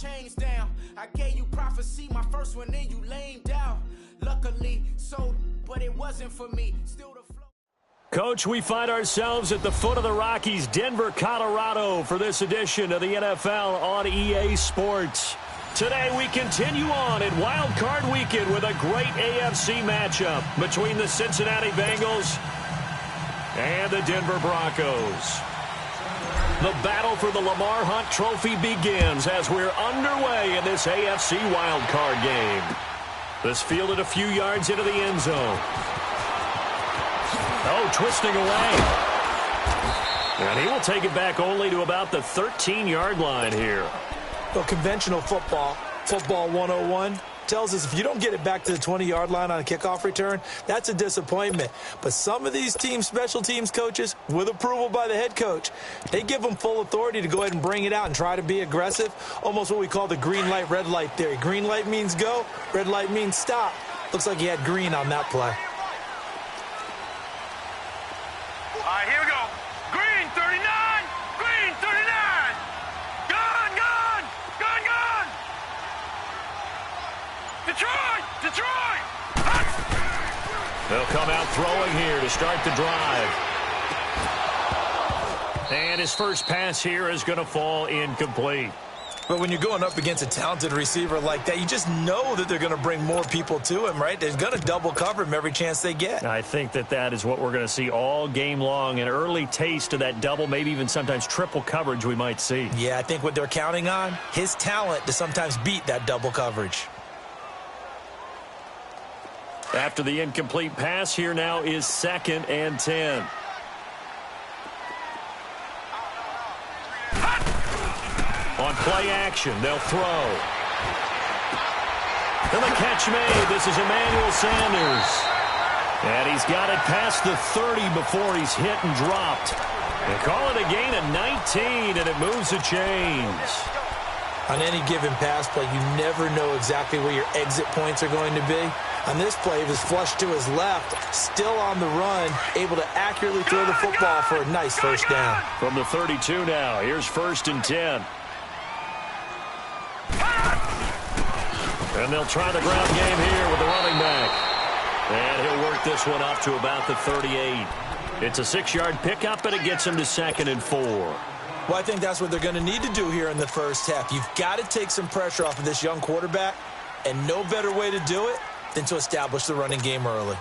chains down. I gave you prophecy, my first one, then you lamed out. Luckily, so, but it wasn't for me. Still the flow. Coach, we find ourselves at the foot of the Rockies, Denver, Colorado, for this edition of the NFL on EA Sports. Today we continue on in Wild Card Weekend with a great AFC matchup between the Cincinnati Bengals and the Denver Broncos. The battle for the Lamar Hunt Trophy begins as we're underway in this AFC Wild Card game. This fielded a few yards into the end zone. Oh, twisting away. And he will take it back only to about the 13-yard line here. Well, conventional football 101, tells us if you don't get it back to the 20-yard line on a kickoff return, that's a disappointment. But some of these teams, special teams coaches, with approval by the head coach, they give them full authority to go ahead and bring it out and try to be aggressive, almost what we call the green light, red light theory. Green light means go, red light means stop. Looks like he had green on that play. All right, here we go. Green 39, green 39. Detroit! They'll come out throwing here to start the drive. And his first pass here is going to fall incomplete. But when you're going up against a talented receiver like that, you just know that they're going to bring more people to him, right? They're going to double cover him every chance they get. I think that is what we're going to see all game long. An early taste of that double, maybe even sometimes triple coverage we might see. Yeah, I think what they're counting on, his talent to sometimes beat that double coverage. After the incomplete pass, here now is 2nd and 10. On play action, they'll throw. And the catch made. This is Emmanuel Sanders. And he's got it past the 30 before he's hit and dropped. They call it a gain of 19, and it moves the chains. On any given pass play, you never know exactly where your exit points are going to be. On this play, he was flushed to his left, still on the run, able to accurately throw the football for a nice first down. From the 32 now, here's 1st and 10. And they'll try the ground game here with the running back. And he'll work this one up to about the 38. It's a 6-yard pickup, and it gets him to 2nd and 4. Well, I think that's what they're going to need to do here in the first half. You've got to take some pressure off of this young quarterback, and no better way to do it than to establish the running game early.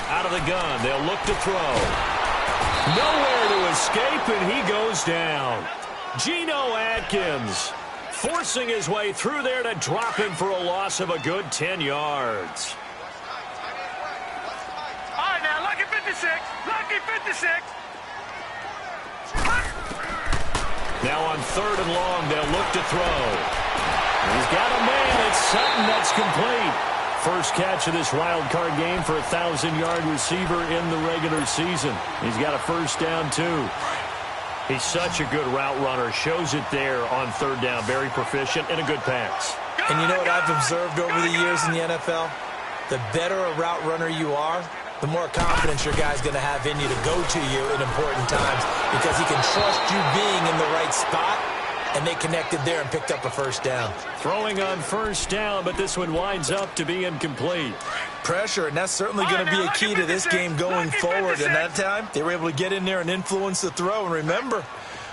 Out of the gun, they'll look to throw. Nowhere to escape, and he goes down. Geno Atkins forcing his way through there to drop him for a loss of a good 10 yards. All right, now, lucky 56. Lucky 56. Now on 3rd and long, they'll look to throw. He's got a man. It's Sutton. That's complete. First catch of this wild card game for a 1,000-yard receiver in the regular season. He's got a first down, too. He's such a good route runner. Shows it there on 3rd down. Very proficient and a good pass. And you know what I've observed over the years in the NFL? The better a route runner you are, the more confidence your guy's going to have in you to go to you in important times because he can trust you being in the right spot, and they connected there and picked up a first down. Throwing on 1st down, but this one winds up to be incomplete. Pressure, and that's certainly going to be a key to this game going forward. And that time, they were able to get in there and influence the throw. And remember,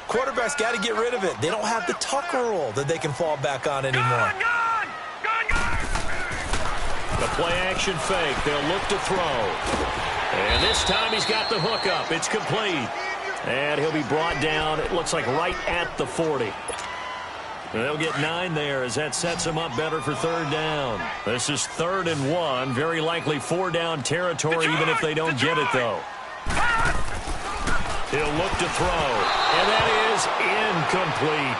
quarterbacks got to get rid of it. They don't have the Tucker rule that they can fall back on anymore. The play-action fake. They'll look to throw. And this time he's got the hook up. It's complete. And he'll be brought down, it looks like right at the 40. They'll get 9 there as that sets him up better for 3rd down. This is 3rd and 1. Very likely 4-down territory even if they don't get it, though. He'll look to throw. And that is incomplete.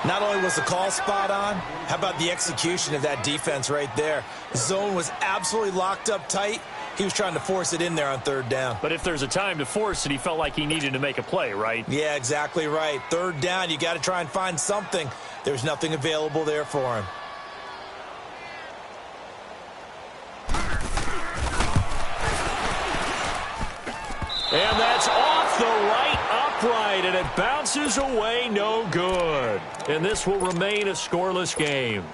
Not only was the call spot on, how about the execution of that defense right there? The zone was absolutely locked up tight. He was trying to force it in there on third down. But if there's a time to force it, he felt like he needed to make a play, right? Yeah, exactly right. Third down, you got to try and find something. There's nothing available there for him. And that's off the right upright, and it bounces away, no good. And this will remain a scoreless game.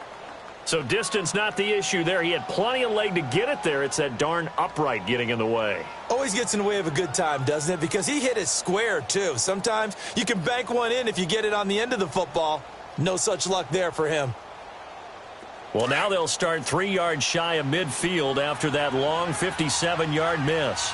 So distance not the issue there. He had plenty of leg to get it there. It's that darn upright getting in the way. Always gets in the way of a good time, doesn't it? Because he hit it square, too. Sometimes you can bank one in if you get it on the end of the football. No such luck there for him. Well, now they'll start 3 yards shy of midfield after that long 57-yard miss.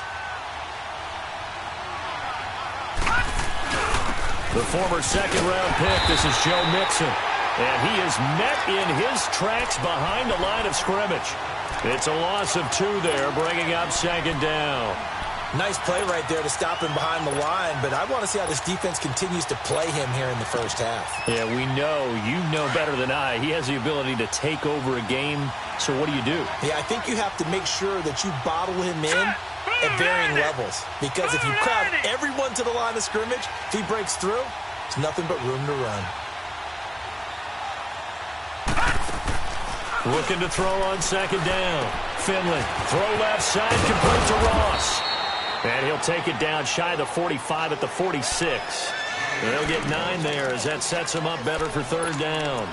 The former second-round pick, this is Joe Mixon. And he is met in his tracks behind the line of scrimmage. It's a loss of 2 there, bringing up second down. Nice play right there to stop him behind the line, but I want to see how this defense continues to play him here in the first half. Yeah, we know. You know better than I. He has the ability to take over a game, so what do you do? Yeah, I think you have to make sure that you bottle him in at varying levels, because if you crowd everyone to the line of scrimmage, if he breaks through, there's nothing but room to run. Looking to throw on second down. Finley, throw left side, complete to Ross. And he'll take it down shy of the 45 at the 46. And they'll get 9 there as that sets him up better for third down.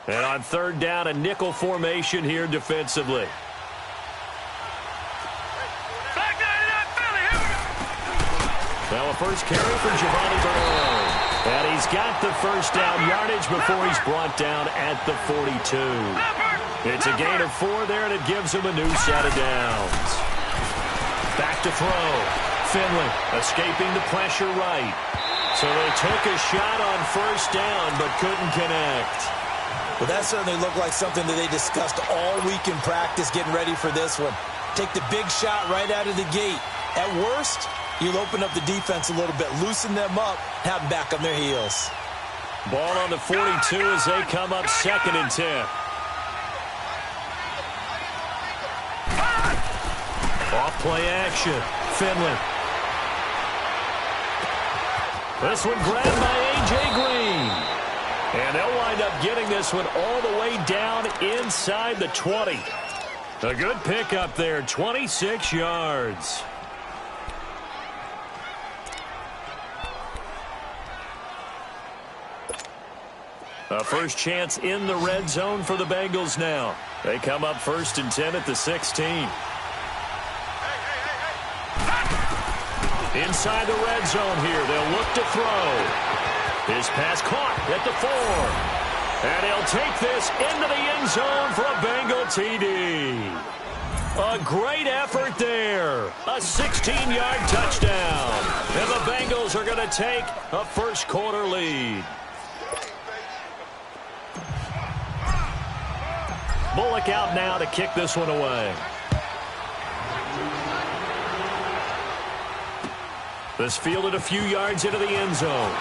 And on third down, a nickel formation here defensively. Now a first carry for Giovanni Bernard. And he's got the first down yardage before he's brought down at the 42. It's a gain of 4 there, and it gives him a new set of downs. Back to throw. Finley escaping the pressure right. So they took a shot on first down, but couldn't connect. Well, that certainly looked like something that they discussed all week in practice getting ready for this one. Take the big shot right out of the gate. At worst, you'll open up the defense a little bit, loosen them up, have them back on their heels. Ball on the 42 as they come up 2nd and 10. Off play action. Finley. This one grabbed by A.J. Green. And they'll wind up getting this one all the way down inside the 20. A good pickup there, 26 yards. A first chance in the red zone for the Bengals now. They come up 1st and 10 at the 16. Inside the red zone here, they'll look to throw. His pass caught at the 4. And he'll take this into the end zone for a Bengal TD. A great effort there. A 16-yard touchdown. And the Bengals are going to take a first quarter lead. Bullock out now to kick this one away. This fielded a few yards into the end zone.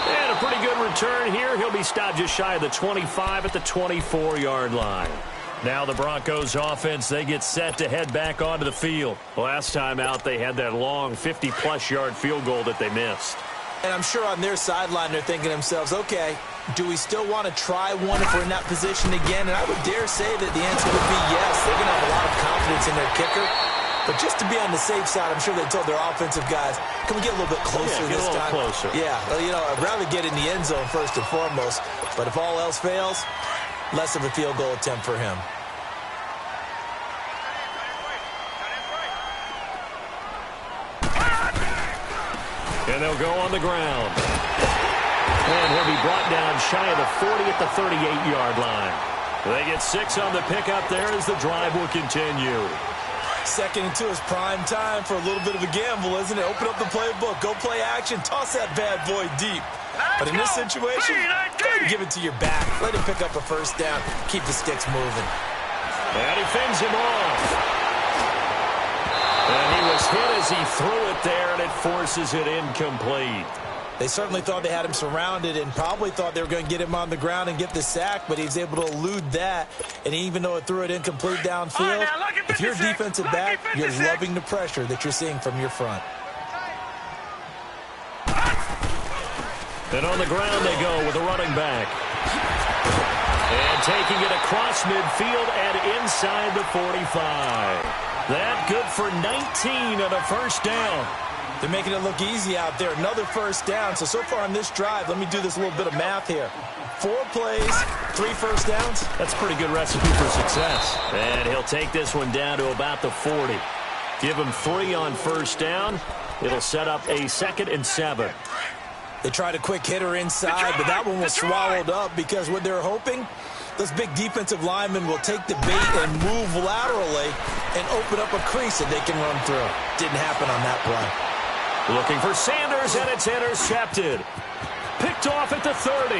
And a pretty good return here. He'll be stopped just shy of the 25 at the 24-yard line. Now the Broncos offense, they get set to head back onto the field. Last time out, they had that long 50-plus yard field goal that they missed. And I'm sure on their sideline, they're thinking to themselves, okay, do we still want to try one if we're in that position again? And I would dare say that the answer would be yes. They're going to have a lot of confidence in their kicker. But just to be on the safe side, I'm sure they told their offensive guys, can we get a little bit closer this time? Closer. Yeah, well, you know, I'd rather get in the end zone first and foremost. But if all else fails, less of a field goal attempt for him. And they'll go on the ground. And he'll be brought down shy of the 40 at the 38-yard line. They get 6 on the pickup there as the drive will continue. Second and 2 is prime time for a little bit of a gamble, isn't it? Open up the playbook, go play action, toss that bad boy deep. But in this situation, go ahead and give it to your back. Let him pick up a first down. Keep the sticks moving. And he fends him off. And he was hit as he threw it there, and it forces it incomplete. They certainly thought they had him surrounded and probably thought they were going to get him on the ground and get the sack, but he's able to elude that. And even though it threw it incomplete downfield, if you're a defensive back, you're loving the pressure that you're seeing from your front. And on the ground they go with a running back. And taking it across midfield and inside the 45. That good for 19 on a first down. They're making it look easy out there. Another first down. So far on this drive, let me do this little bit of math here. 4 plays, 3 first downs. That's a pretty good recipe for success. And he'll take this one down to about the 40. Give him 3 on first down. It'll set up a 2nd and 7. They tried a quick hitter inside, but that one was swallowed up because what they're hoping, those big defensive linemen will take the bait and move laterally and open up a crease that they can run through. Didn't happen on that play. Looking for Sanders, and it's intercepted. Picked off at the 30.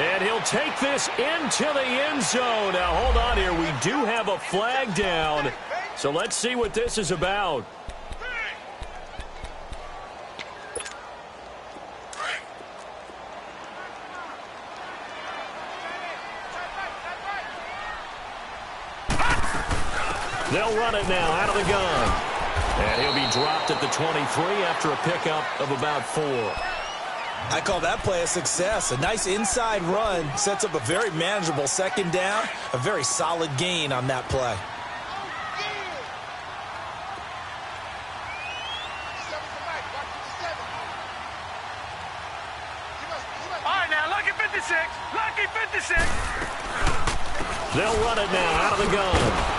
And he'll take this into the end zone. Now, hold on here. We do have a flag down. So let's see what this is about. They'll run it now out of the gun. And he'll be dropped at the 23 after a pickup of about 4. I call that play a success. A nice inside run sets up a very manageable 2nd down. A very solid gain on that play. All right, now, lucky 56. Lucky 56. They'll run it now out of the gun.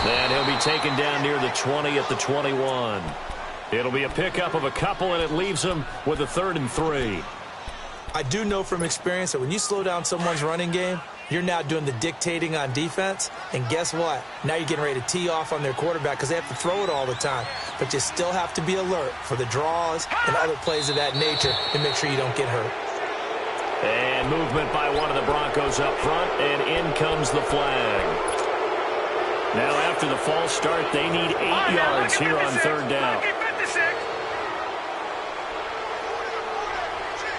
And he'll be taken down near the 20 at the 21. It'll be a pickup of a couple, and it leaves him with a 3rd and 3. I do know from experience that when you slow down someone's running game, you're now doing the dictating on defense. And guess what? Now you're getting ready to tee off on their quarterback because they have to throw it all the time. But you still have to be alert for the draws and other plays of that nature to make sure you don't get hurt. And movement by one of the Broncos up front, and in comes the flag. Now, after the false start, they need 8 yards here on 3rd down.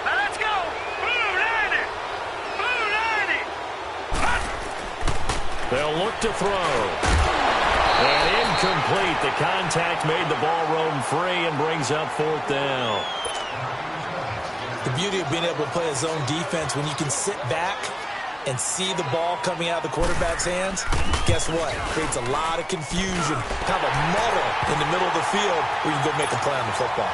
Now let's go. Blue 90. Blue 90. They'll look to throw. And incomplete. The contact made the ball roam free and brings up 4th down. The beauty of being able to play a zone defense when you can sit back and see the ball coming out of the quarterback's hands, guess what? It creates a lot of confusion, kind of a muddle in the middle of the field where you can go make a play on the football.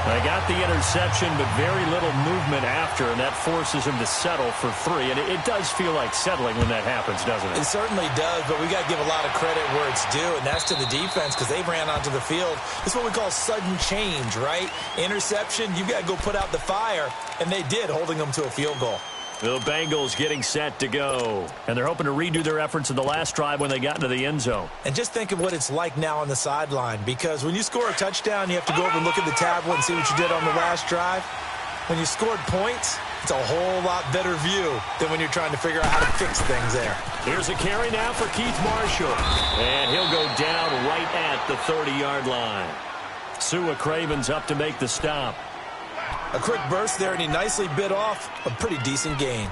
They got the interception, but very little movement after, and that forces him to settle for 3. And it does feel like settling when that happens, doesn't it? It certainly does, but we got to give a lot of credit where it's due, and that's to the defense because they ran onto the field. It's what we call sudden change, right? Interception, you got to go put out the fire, and they did, holding them to a field goal. The Bengals getting set to go. And they're hoping to redo their efforts in the last drive when they got into the end zone. And just think of what it's like now on the sideline, because when you score a touchdown, you have to go over and look at the tablet and see what you did on the last drive. When you scored points, it's a whole lot better view than when you're trying to figure out how to fix things there. Here's a carry now for Keith Marshall. And he'll go down right at the 30-yard line. Sua Craven's up to make the stop. A quick burst there, and he nicely bit off a pretty decent gain.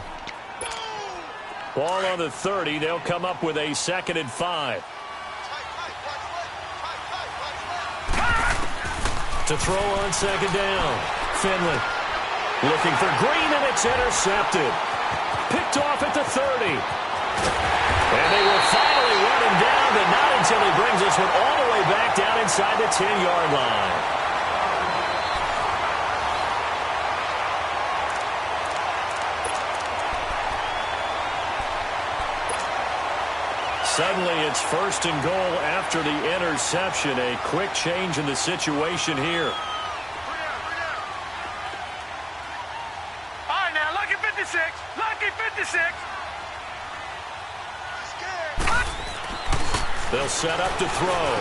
Ball on the 30. They'll come up with a 2nd and 5. To throw on 2nd down. Finley looking for Green, and it's intercepted. Picked off at the 30. And they will finally run him down, but not until he brings this one all the way back down inside the 10-yard line. Suddenly, it's 1st and goal after the interception. A quick change in the situation here. All right, now, lucky 56. Lucky They'll set up to throw.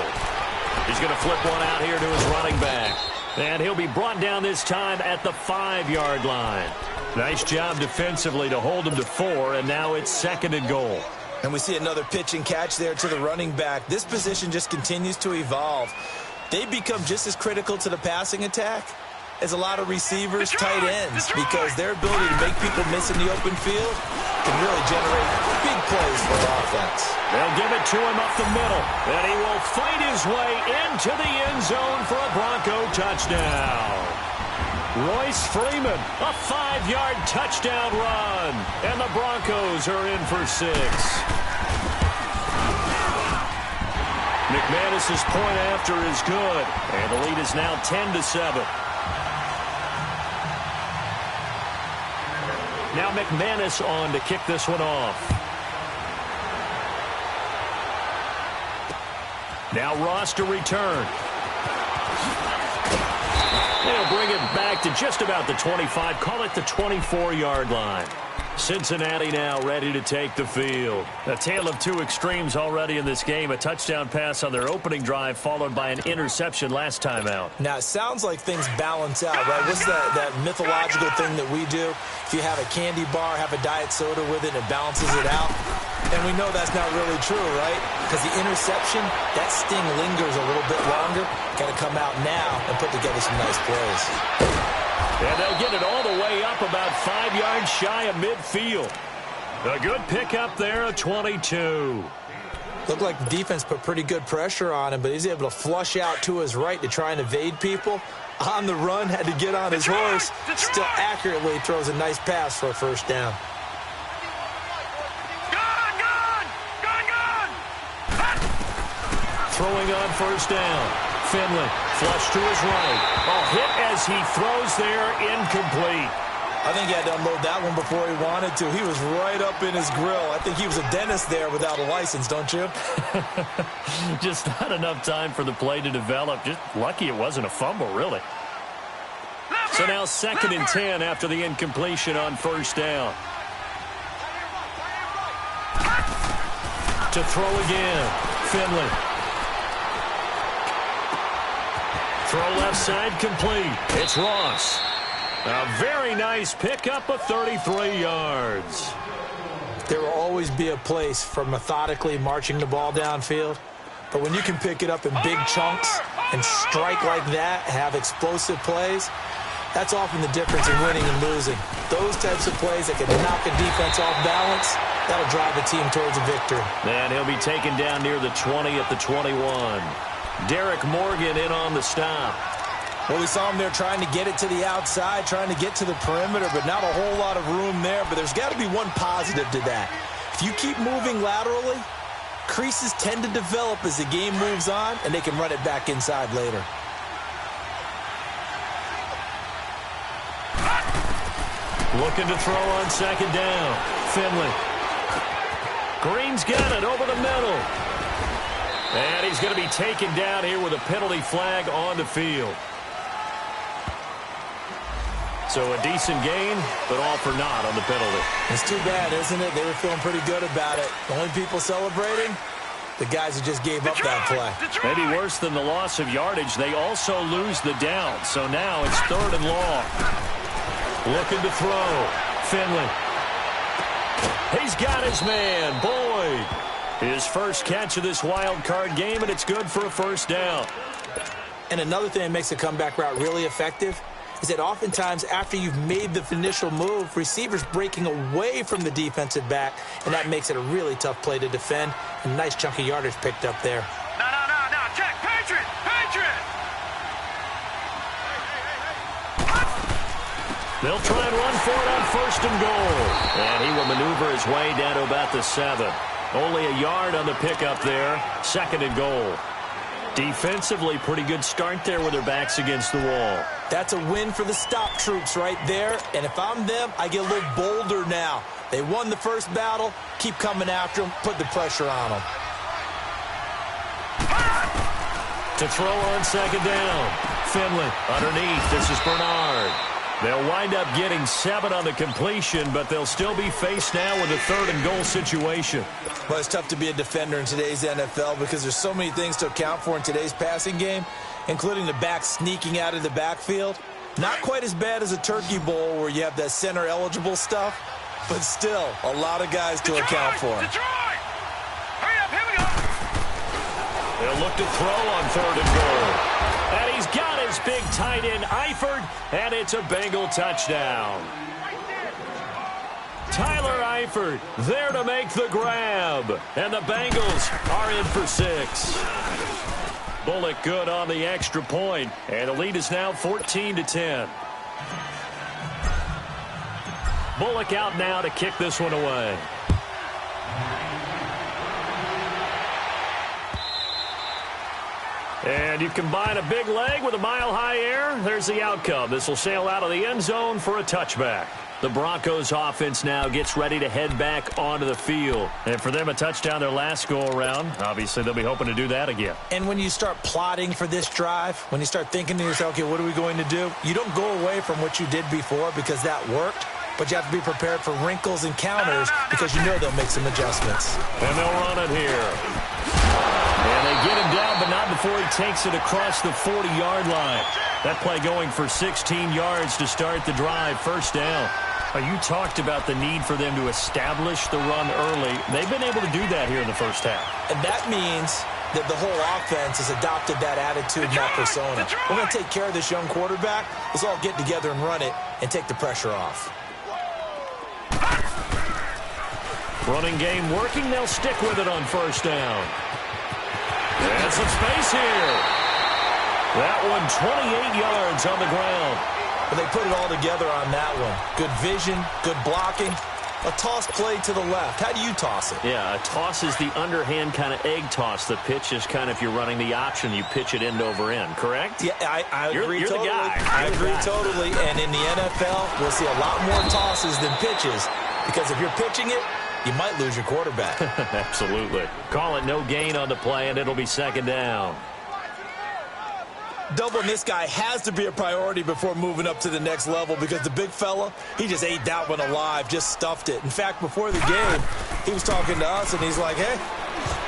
He's going to flip one out here to his running back. And he'll be brought down this time at the 5-yard line. Nice job defensively to hold him to 4, and now it's 2nd and goal. And we see another pitch and catch there to the running back. This position just continues to evolve. They become just as critical to the passing attack as a lot of receivers, tight ends, because their ability to make people miss in the open field can really generate big plays for offense. They'll give it to him up the middle, and he will fight his way into the end zone for a Bronco touchdown. Royce Freeman, a 5-yard touchdown run, and the Broncos are in for 6. McManus's point after is good, and the lead is now 10-7. Now McManus on to kick this one off. Now Ross to return. They'll bring it back to just about the 25. Call it the 24-yard line. Cincinnati now ready to take the field. A tale of two extremes already in this game. A touchdown pass on their opening drive followed by an interception last time out. Now, it sounds like things balance out, right? What's that mythological thing that we do? If you have a candy bar, have a diet soda with it, and it balances it out. And we know that's not really true, right? Because the interception, that sting lingers a little bit longer. Got to come out now and put together some nice plays. And they'll get it all the way up about 5 yards shy of midfield. A good pickup there at 22. Looked like the defense put pretty good pressure on him, but he's able to flush out to his right to try and evade people. On the run, had to get on his horse. Still accurately throws a nice pass for a first down. Throwing on first down. Finley, flush to his right. Oh, hit as he throws there, incomplete. I think he had to unload that one before he wanted to. He was right up in his grill. I think he was a dentist there without a license, don't you? Just not enough time for the play to develop. Just lucky it wasn't a fumble, really. So now 2nd and 10 after the incompletion on first down. To throw again. Finley. Throw left side complete. It's Ross. A very nice pickup of 33 yards. There will always be a place for methodically marching the ball downfield. But when you can pick it up in big chunks and strike like that, have explosive plays, that's often the difference in winning and losing. Those types of plays that can knock a defense off balance, that'll drive a team towards a victory. And he'll be taken down near the 20 at the 21. Derek Morgan in on the stop. Well, we saw him there trying to get it to the outside, trying to get to the perimeter, but not a whole lot of room there. But there's got to be one positive to that. If you keep moving laterally, creases tend to develop as the game moves on, and they can run it back inside later. Looking to throw on second down. Finley. Green's got it over the middle. And he's going to be taken down here with a penalty flag on the field. So a decent gain, but all for naught on the penalty. It's too bad, isn't it? They were feeling pretty good about it. The only people celebrating, the guys who just gave up that play. Maybe worse than the loss of yardage, they also lose the down. So now it's 3rd and long. Looking to throw. Finley. He's got his man, Boyd. His first catch of this wild card game, and it's good for a first down. And another thing that makes the comeback route really effective is that oftentimes after you've made the initial move, receivers breaking away from the defensive back, and that makes it a really tough play to defend. A nice chunk of yardage picked up there. No, check, Patriot! They'll try and run for it on 1st and goal. And he will maneuver his way down to about the 7. Only a yard on the pickup there. 2nd and goal. Defensively, pretty good start there with their backs against the wall. That's a win for the stop troops right there. And if I'm them, I get a little bolder now. They won the first battle. Keep coming after them. Put the pressure on them. To throw on second down. Finley underneath. This is Bernard. They'll wind up getting 7 on the completion, but they'll still be faced now with a 3rd and goal situation. Well, it's tough to be a defender in today's NFL because there's so many things to account for in today's passing game, including the back sneaking out of the backfield. Not quite as bad as a turkey bowl where you have that center-eligible stuff, but still a lot of guys to account for. Detroit! Hurry up, here we go! They'll look to throw on 3rd and goal. And he's got his big tight end, Eifert, and it's a Bengal touchdown. Tyler Eifert there to make the grab. And the Bengals are in for 6. Bullock good on the extra point, and the lead is now 14-10. Bullock out now to kick this one away. And you combine a big leg with a mile-high air, there's the outcome. This will sail out of the end zone for a touchback. The Broncos offense now gets ready to head back onto the field. And for them, a touchdown their last go-around. Obviously, they'll be hoping to do that again. And when you start plotting for this drive, when you start thinking to yourself, okay, what are we going to do? You don't go away from what you did before because that worked. But you have to be prepared for wrinkles and counters because you know they'll make some adjustments. And they'll run it here. And they get him down, but not before he takes it across the 40-yard line. That play going for 16 yards to start the drive. First down. You talked about the need for them to establish the run early. They've been able to do that here in the first half. And that means that the whole offense has adopted that attitude and that persona. We're going to take care of this young quarterback. Let's all get together and run it and take the pressure off. Running game working. They'll stick with it on first down. And some space here. That one 28 yards on the ground. But they put it all together on that one. Good vision, good blocking. A toss play to the left. How do you toss it? Yeah, a toss is the underhand kind of egg toss. The pitch is kind of, if you're running the option, you pitch it end over end, correct? Yeah, I agree you're totally. The guy. I agree totally. And in the NFL, we'll see a lot more tosses than pitches. Because if you're pitching it, you might lose your quarterback. Absolutely. Call it no gain on the play, and it'll be second down. Doubling this guy has to be a priority before moving up to the next level because the big fella, he just ate that one alive, just stuffed it. In fact, before the game, he was talking to us, and he's like, hey,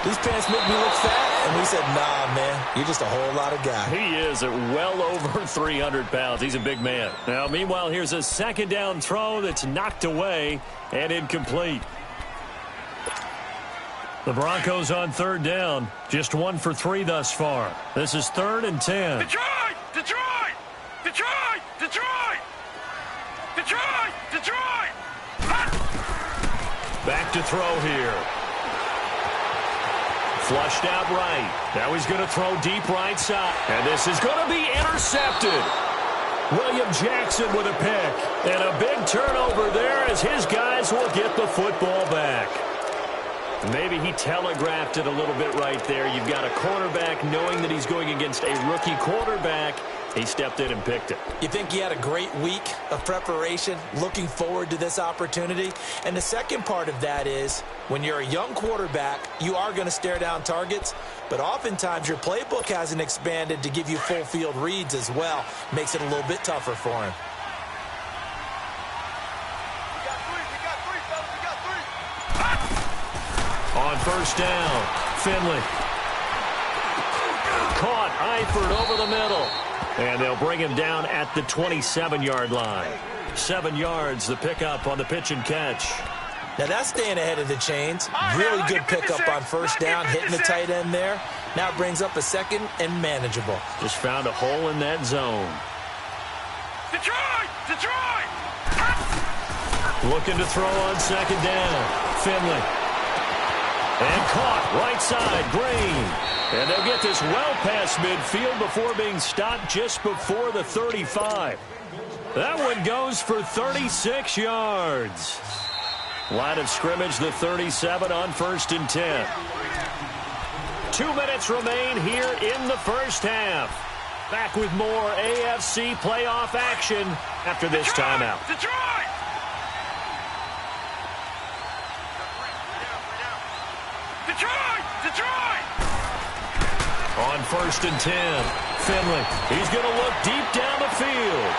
these pants make me look fat. And we said, nah, man, you're just a whole lot of guy. He is at well over 300 pounds. He's a big man. Now, meanwhile, here's a second down throw that's knocked away and incomplete. The Broncos on third down. Just 1 for 3 thus far. This is 3rd and 10. Detroit! Detroit! Detroit! Detroit! Detroit! Detroit! Back to throw here. Flushed out right. Now he's going to throw deep right side. And this is going to be intercepted. William Jackson with a pick. And a big turnover there as his guys will get the football back. Maybe he telegraphed it a little bit right there. You've got a quarterback knowing that he's going against a rookie quarterback. He stepped in and picked it. You think he had a great week of preparation, looking forward to this opportunity? And the second part of that is, when you're a young quarterback, you are going to stare down targets, but oftentimes your playbook hasn't expanded to give you full field reads as well. Makes it a little bit tougher for him. On first down, Finley. Caught Eifert over the middle. And they'll bring him down at the 27-yard line. 7 yards, the pickup on the pitch and catch. Now that's staying ahead of the chains. Really good pickup on first down, hitting the tight end there. Now it brings up a second and manageable. Just found a hole in that zone. Detroit! Detroit! Looking to throw on second down. Finley. And caught right side, Green. And they'll get this well past midfield before being stopped just before the 35. That one goes for 36 yards. Line of scrimmage, the 37 on 1st and 10. 2 minutes remain here in the first half. Back with more AFC playoff action after this timeout. Detroit! Detroit! Detroit! On 1st and 10, Finley. He's going to look deep down the field.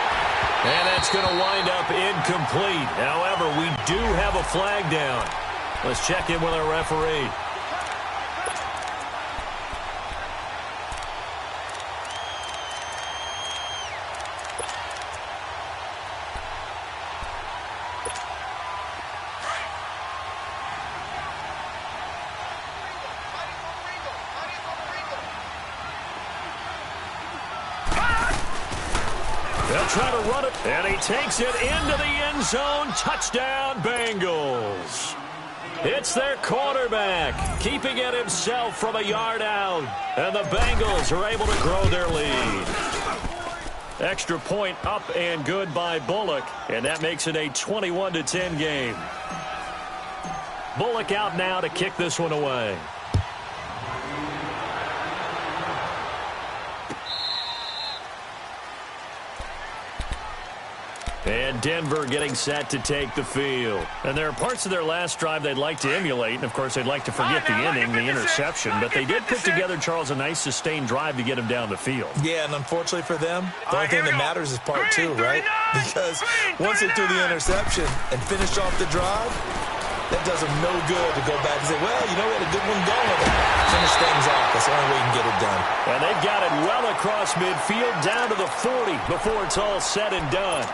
And that's going to wind up incomplete. However, we do have a flag down. Let's check in with our referee. They'll try to run it, and he takes it into the end zone. Touchdown, Bengals. It's their quarterback, keeping it himself from a yard out. And the Bengals are able to grow their lead. Extra point up and good by Bullock, and that makes it a 21-10 game. Bullock out now to kick this one away. And Denver getting set to take the field. And there are parts of their last drive they'd like to emulate. And, of course, they'd like to forget the inning, the interception. But they did put together, Charles, a nice sustained drive to get him down the field. Yeah, and unfortunately for them, the only thing that matters is part two, right? Because once they threw the interception and finished off the drive, that does them no good to go back and say, well, you know, we had a good one going. Finish things off. That's the only way you can get it done. And they've got it well across midfield down to the 40 before it's all said and done.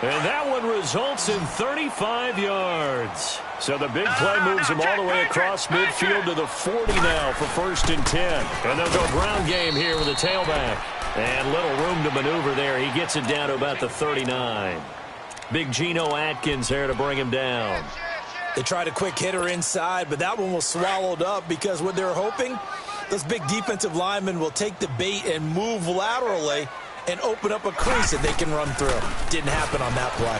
And that one results in 35 yards. So the big play moves him all the way across midfield to the 40 now for 1st and 10. And they'll go ground game here with a tailback. And little room to maneuver there. He gets it down to about the 39. Big Geno Atkins there to bring him down. They tried a quick hitter inside, but that one was swallowed up because what they're hoping, those big defensive linemen will take the bait and move laterally and open up a crease that they can run through. Didn't happen on that play.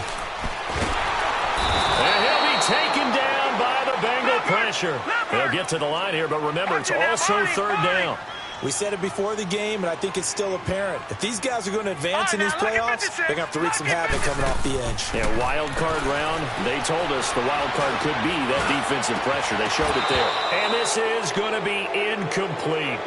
And he'll be taken down by the Bengal pressure. They'll get to the line here, but remember, it's also 3rd down. We said it before the game, and I think it's still apparent. If these guys are going to advance in these playoffs, they're going to have to wreak some havoc coming off the edge. Yeah, wild card round. They told us the wild card could be that defensive pressure. They showed it there. And this is going to be incomplete.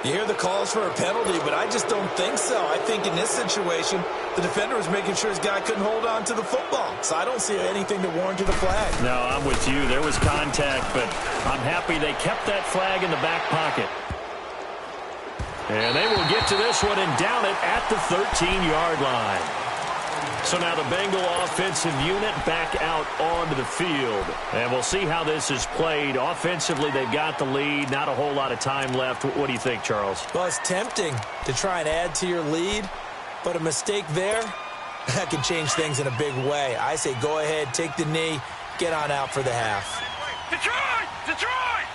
You hear the calls for a penalty, but I just don't think so. I think in this situation, the defender was making sure his guy couldn't hold on to the football. So I don't see anything to warrant a flag. No, I'm with you. There was contact, but I'm happy they kept that flag in the back pocket. And they will get to this one and down it at the 13-yard line. So now the Bengal offensive unit back out onto the field. And we'll see how this is played. Offensively, they've got the lead. Not a whole lot of time left. What do you think, Charles? Well, it's tempting to try and add to your lead, but a mistake there, that can change things in a big way. I say go ahead, take the knee, get on out for the half. Detroit! Detroit!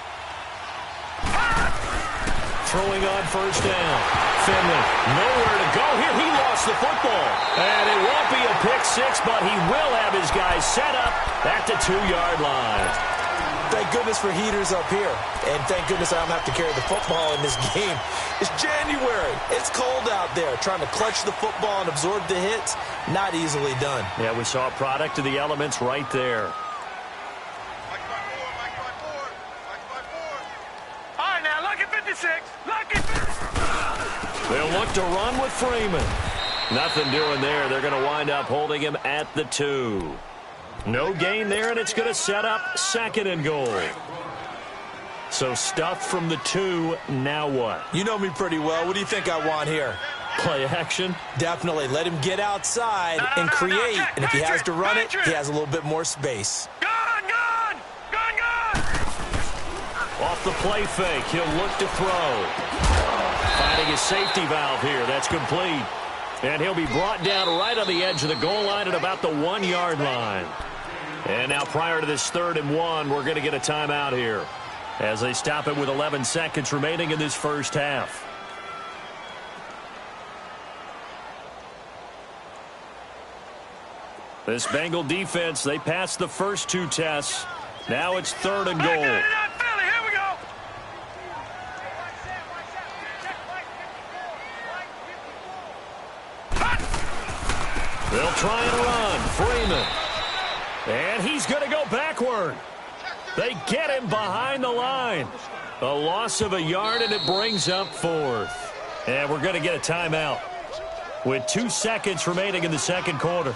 Throwing on 1st down. Finley, nowhere to go here. He lost the football. And it won't be a pick six, but he will have his guys set up at the 2-yard line. Thank goodness for heaters up here. And thank goodness I don't have to carry the football in this game. It's January. It's cold out there. Trying to clutch the football and absorb the hits, not easily done. Yeah, we saw a product of the elements right there. They'll look to run with Freeman. Nothing doing there. They're going to wind up holding him at the 2. No gain there, and it's going to set up 2nd and goal. So stuff from the 2. Now what? You know me pretty well. What do you think I want here? Play action? Definitely. Let him get outside and create. And if he has to run it, he has a little bit more space. Gone! Off the play fake, he'll look to throw. Finding his safety valve here. That's complete. And he'll be brought down right on the edge of the goal line at about the 1-yard line. And now prior to this 3rd and 1, we're going to get a timeout here as they stop it with 11 seconds remaining in this first half. This Bengal defense, they passed the first 2 tests. Now it's 3rd and goal. They'll try and run. Freeman. And he's going to go backward. They get him behind the line. A loss of a yard, and it brings up 4th. And we're going to get a timeout. with 2 seconds remaining in the second quarter.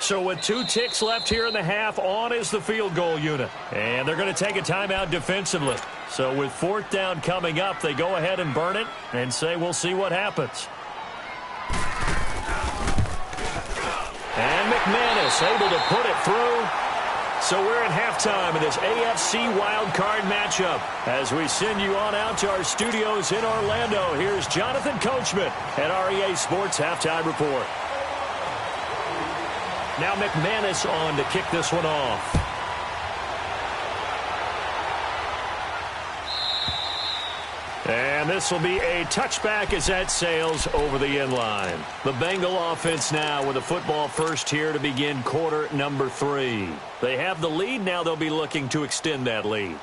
So with 2 ticks left here in the half, on is the field goal unit. And they're going to take a timeout defensively. So with 4th down coming up, they go ahead and burn it and say we'll see what happens. And McManus able to put it through. So we're at halftime in this AFC wildcard matchup. As we send you on out to our studios in Orlando, here's Jonathan Coachman at REA Sports Halftime Report. Now McManus on to kick this one off. And this will be a touchback as that sails over the end line. The Bengal offense now with a football first here to begin quarter number 3. They have the lead. Now they'll be looking to extend that lead.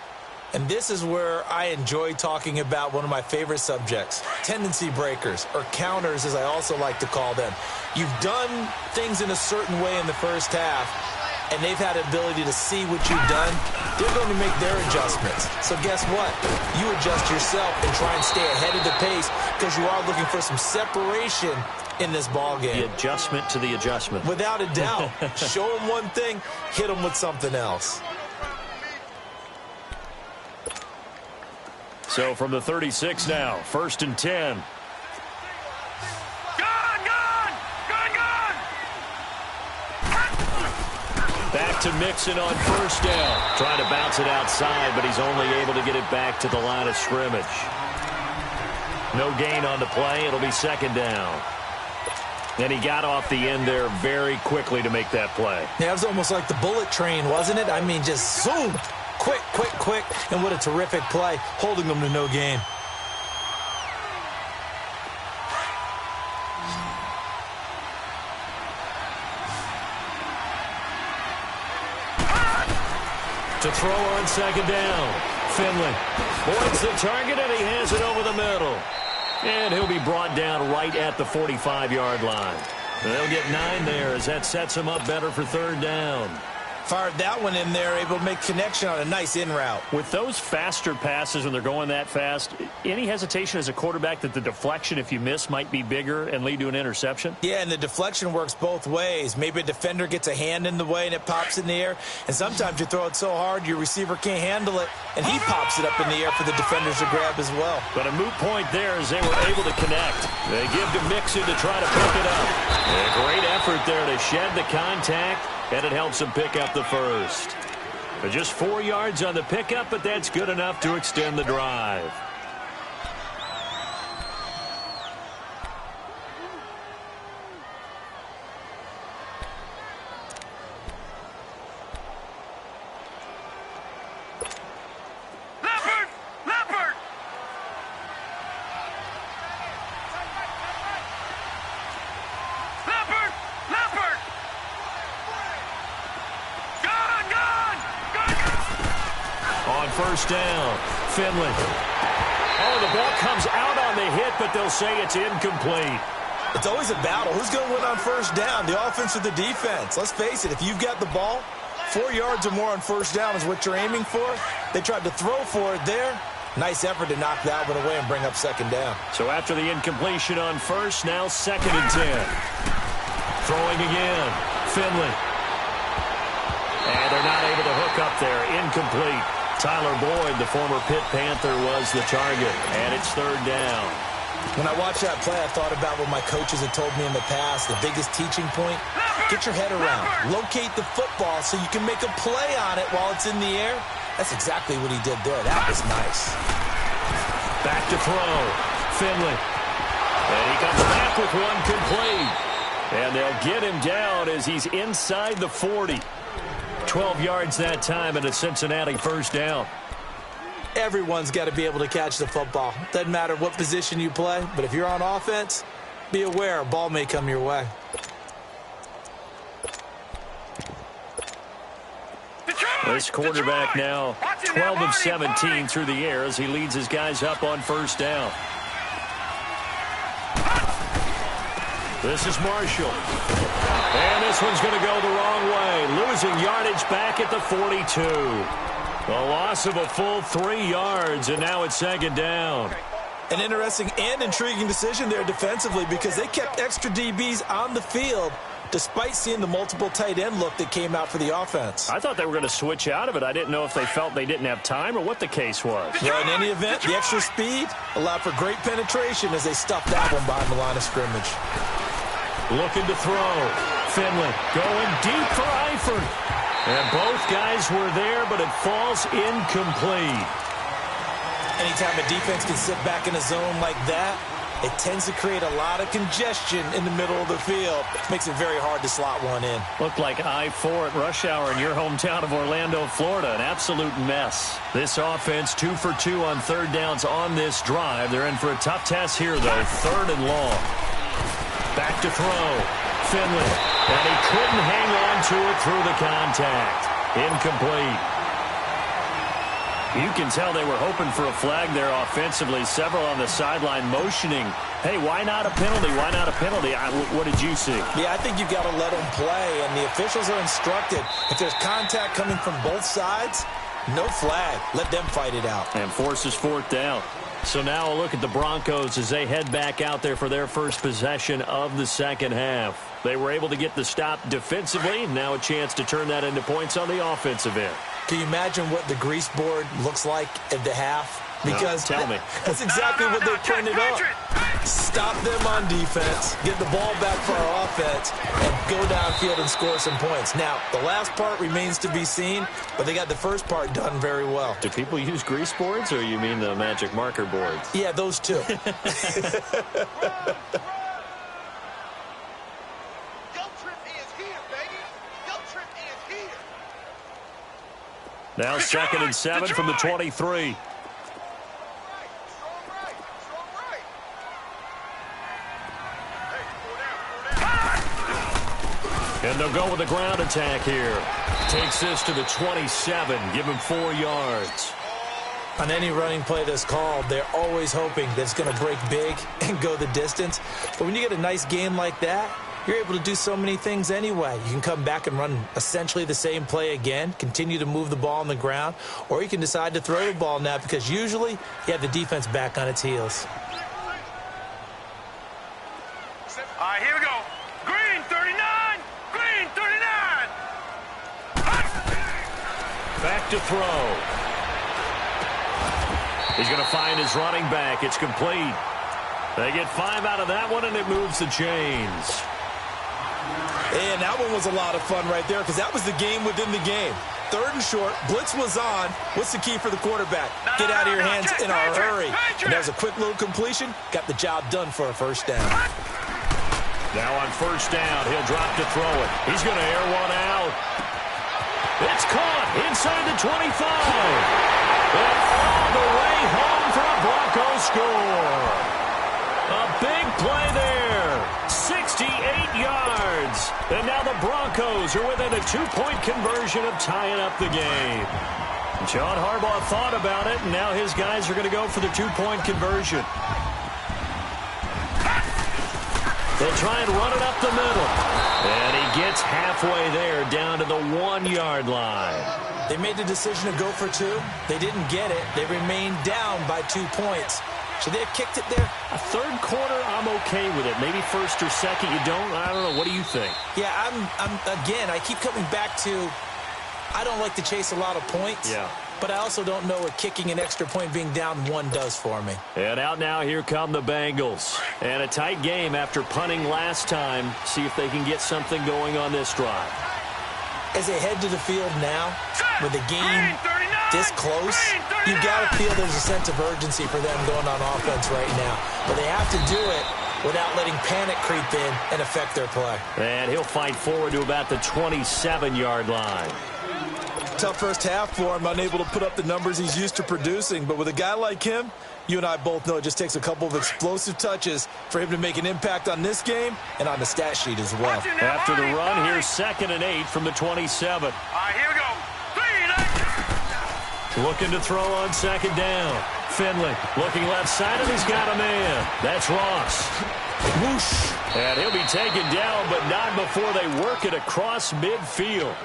And this is where I enjoy talking about one of my favorite subjects, tendency breakers, or counters as I also like to call them. You've done things in a certain way in the first half, and they've had the ability to see what you've done. They're going to make their adjustments. So guess what? You adjust yourself and try and stay ahead of the pace because you are looking for some separation in this ball game. The adjustment to the adjustment. Without a doubt. Show them one thing, hit them with something else. So from the 36 now, 1st and 10. Back to Mixon on 1st down. Trying to bounce it outside, but he's only able to get it back to the line of scrimmage. No gain on the play. It'll be 2nd down. And he got off the end there very quickly to make that play. Yeah, it was almost like the bullet train, wasn't it? I mean, just zoom. Quick, quick, quick. And what a terrific play, holding them to no gain. To throw on 2nd down. Finley points the target, and he has it over the middle. And he'll be brought down right at the 45-yard line. They'll get 9 there as that sets him up better for 3rd down. Fired that one in there, able to make connection on a nice in route. With those faster passes when they're going that fast, any hesitation as a quarterback that the deflection, if you miss, might be bigger and lead to an interception? Yeah, and the deflection works both ways. Maybe a defender gets a hand in the way and it pops in the air. And sometimes you throw it so hard your receiver can't handle it, and he pops it up in the air for the defenders to grab as well. But a moot point there as they were able to connect. They give to Mixon to try to pick it up. A great effort there to shed the contact. And it helps him pick up the first. But just 4 yards on the pickup, but that's good enough to extend the drive. First down, Finley. Oh, the ball comes out on the hit, but they'll say it's incomplete. It's always a battle. Who's going to win on 1st down, the offense or the defense? Let's face it, if you've got the ball, 4 yards or more on 1st down is what you're aiming for. They tried to throw for it there. Nice effort to knock that one away and bring up 2nd down. So after the incompletion on 1st, now 2nd and 10. Throwing again, Finley. And they're not able to hook up there. Incomplete. Tyler Boyd, the former Pitt Panther, was the target, and it's 3rd down. When I watched that play, I thought about what my coaches had told me in the past. The biggest teaching point, get your head around. Locate the football so you can make a play on it while it's in the air. That's exactly what he did there. That was nice. Back to throw. Finley. And he comes back with one complete. And they'll get him down as he's inside the 40. 12 yards that time and a Cincinnati 1st down. Everyone's got to be able to catch the football. Doesn't matter what position you play, but if you're on offense, be aware a ball may come your way. This quarterback now 12 of 17 through the air as he leads his guys up on 1st down. This is Marshall. And this one's going to go the wrong way. Losing yardage back at the 42. A loss of a full 3 yards, and now it's 2nd down. An interesting and intriguing decision there defensively because they kept extra DBs on the field despite seeing the multiple tight end look that came out for the offense. I thought they were going to switch out of it. I didn't know if they felt they didn't have time or what the case was. Well, in any event, the extra speed allowed for great penetration as they stuffed that one behind the line of scrimmage. Looking to throw. Finley going deep for Eifert. And both guys were there, but it falls incomplete. Anytime a defense can sit back in a zone like that, it tends to create a lot of congestion in the middle of the field. Makes it very hard to slot one in. Looked like I-4 at rush hour in your hometown of Orlando, Florida. An absolute mess. This offense 2 for 2 on third downs on this drive. They're in for a tough test here, though. 3rd and long. Back to throw. Finley. And he couldn't hang on to it through the contact. Incomplete. You can tell they were hoping for a flag there offensively. Several on the sideline motioning, hey, why not a penalty? Why not a penalty? What did you see? Yeah, I think you've got to let them play, and the officials are instructed. If there's contact coming from both sides, no flag. Let them fight it out. And forces 4th down. So now a look at the Broncos as they head back out there for their first possession of the second half. They were able to get the stop defensively. Now a chance to turn that into points on the offensive end. Can you imagine what the grease board looks like at the half? Because no, tell me. That's exactly what they printed up. Stop them on defense, get the ball back for our offense, and go downfield and score some points. Now, the last part remains to be seen, but they got the first part done very well. Do people use grease boards, or you mean the magic marker boards? Yeah, those two. Now 2nd and 7 from the 23. And they'll go with a ground attack here. Takes this to the 27. Give him 4 yards. On any running play that's called, they're always hoping that it's going to break big and go the distance. But when you get a nice game like that, you're able to do so many things anyway. You can come back and run essentially the same play again, continue to move the ball on the ground, or you can decide to throw the ball now because usually you have the defense back on its heels. All right, here we go. Green 39. Green 39. Back to throw. He's going to find his running back. It's complete. They get 5 out of that one, and it moves the chains. And that one was a lot of fun right there because that was the game within the game. 3rd and short, blitz was on. What's the key for the quarterback? Get out of your hands in a hurry. And there's a quick little completion. Got the job done for a 1st down. Now on 1st down, he'll drop to throw it. He's going to air one out. It's caught inside the 25. And all the way home for a Broncos score. A big play there. 68 yards. And now the Broncos are within a 2-point conversion of tying up the game. John Harbaugh thought about it, and now his guys are going to go for the 2-point conversion. They'll try and run it up the middle. And he gets halfway there down to the 1-yard line. They made the decision to go for 2. They didn't get it. They remained down by 2 points. Should they have kicked it there? A 3rd quarter, I'm okay with it. Maybe 1st or 2nd, you don't. I don't know. What do you think? Yeah, again, I keep coming back to I don't like to chase a lot of points. Yeah. But I also don't know what kicking an extra point being down 1 does for me. And out now, here come the Bengals. And a tight game after punting last time. See if they can get something going on this drive. As they head to the field now, with the game this close, you got to feel there's a sense of urgency for them going on offense right now. But they have to do it without letting panic creep in and affect their play. And he'll fight forward to about the 27-yard line. Tough first half for him, unable to put up the numbers he's used to producing. But with a guy like him, you and I both know it just takes a couple of explosive touches for him to make an impact on this game and on the stat sheet as well. After the run, here's 2nd and 8 from the 27. All right, here we go. 3 Looking to throw on 2nd down. Finley looking left side, and he's got a man. That's Ross. Whoosh. And he'll be taken down, but not before they work it across midfield.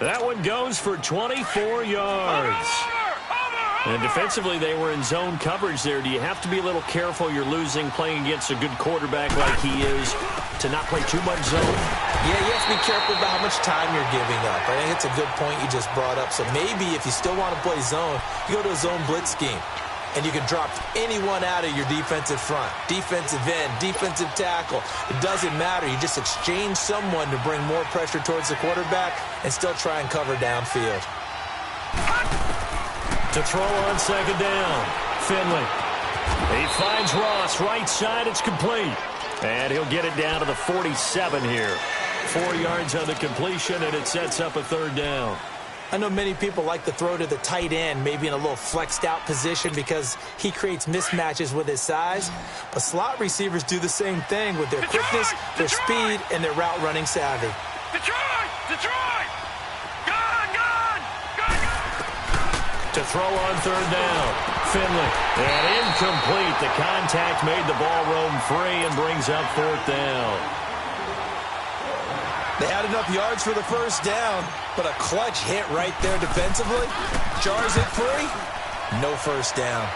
That one goes for 24 yards. And defensively, they were in zone coverage there. Do you have to be a little careful? You're losing playing against a good quarterback like he is to not play too much zone? Yeah, you have to be careful about how much time you're giving up. I think it's a good point you just brought up. So maybe if you still want to play zone, you go to a zone blitz scheme. And you can drop anyone out of your defensive front. Defensive end, defensive tackle. It doesn't matter. You just exchange someone to bring more pressure towards the quarterback and still try and cover downfield. To throw on second down, Finley. He finds Ross, right side, it's complete. And he'll get it down to the 47 here. 4 yards on the completion, and it sets up a third down. I know many people like to throw to the tight end, maybe in a little flexed out position because he creates mismatches with his size. But slot receivers do the same thing with their quickness, their speed, and their route running savvy. Detroit! Gone! To throw on third down, Finley. And incomplete. The contact made the ball roam free and brings up fourth down. They had enough yards for the first down, but a clutch hit right there defensively. Jars it free. No first down.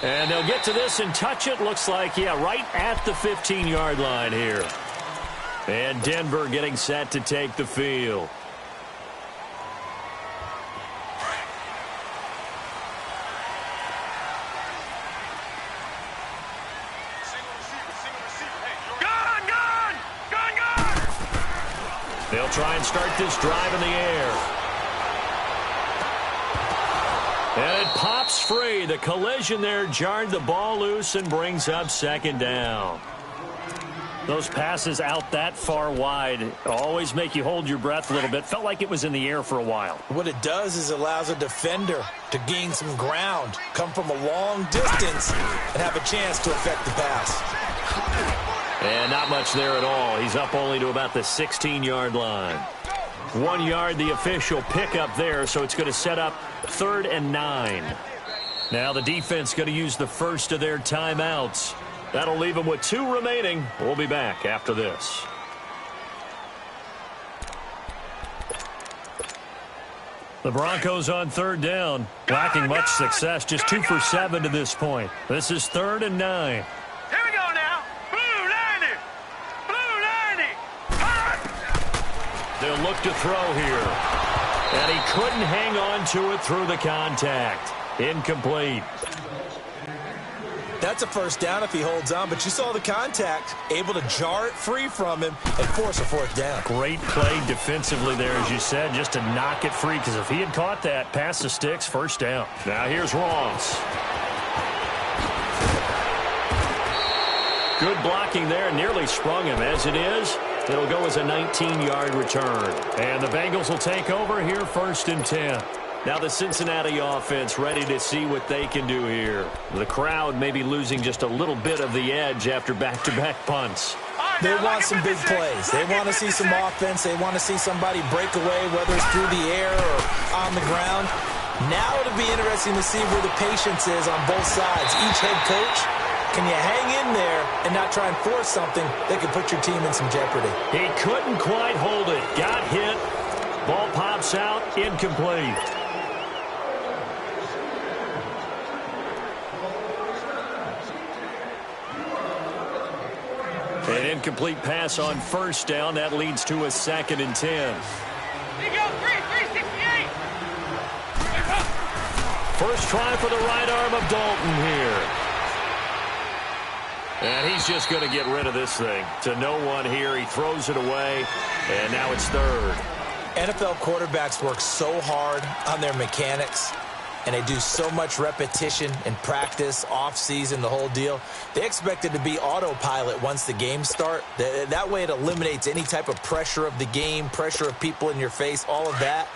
And they'll get to this and touch it. Looks like, yeah, right at the 15-yard line here. And Denver getting set to take the field. They'll try and start this drive in the air. And it pops free. The collision there jarred the ball loose and brings up second down. Those passes out that far wide always make you hold your breath a little bit. Felt like it was in the air for a while. What it does is it allows a defender to gain some ground, come from a long distance, and have a chance to affect the pass. And not much there at all. He's up only to about the 16-yard line. 1 yard, the official pickup there, so it's going to set up 3rd and 9. Now the defense going to use the first of their timeouts. That'll leave them with 2 remaining. We'll be back after this. The Broncos on 3rd down, lacking much success, just 2 for 7 to this point. This is 3rd and 9. Here we go now. Blue 90. They'll look to throw here. And he couldn't hang on to it through the contact. Incomplete. That's a first down if he holds on, but you saw the contact, able to jar it free from him and force a 4th down. Great play defensively there, as you said, just to knock it free, because if he had caught that, past the sticks, first down. Now here's Ross. Good blocking there, nearly sprung him. As it is, it'll go as a 19-yard return. And the Bengals will take over here, 1st and 10. Now the Cincinnati offense ready to see what they can do here. The crowd may be losing just a little bit of the edge after back-to-back punts. They want some big plays. They want to see some offense. They want to see somebody break away, whether it's through the air or on the ground. Now it'll be interesting to see where the patience is on both sides. Each head coach, can you hang in there and not try and force something that could put your team in some jeopardy? He couldn't quite hold it. Got hit. Ball pops out. Incomplete. An incomplete pass on 1st down. That leads to a 2nd and 10. Here you go, 368. First try for the right arm of Dalton here. And he's just going to get rid of this thing. To no one here. He throws it away, and now it's 3rd. NFL quarterbacks work so hard on their mechanics, and they do so much repetition and practice, off-season, the whole deal. They expect it to be autopilot once the games start. That way it eliminates any type of pressure of the game, pressure of people in your face, all of that.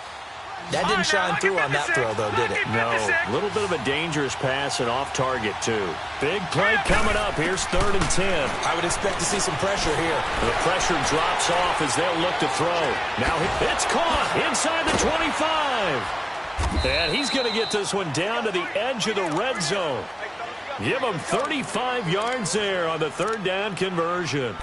That didn't shine through on that throw, though, did it? No. A little bit of a dangerous pass and off target, too. Big play coming up. Here's 3rd and 10. I would expect to see some pressure here. The pressure drops off as they'll look to throw. Now it's caught inside the 25. And he's going to get this one down to the edge of the red zone. Give him 35 yards there on the 3rd down conversion.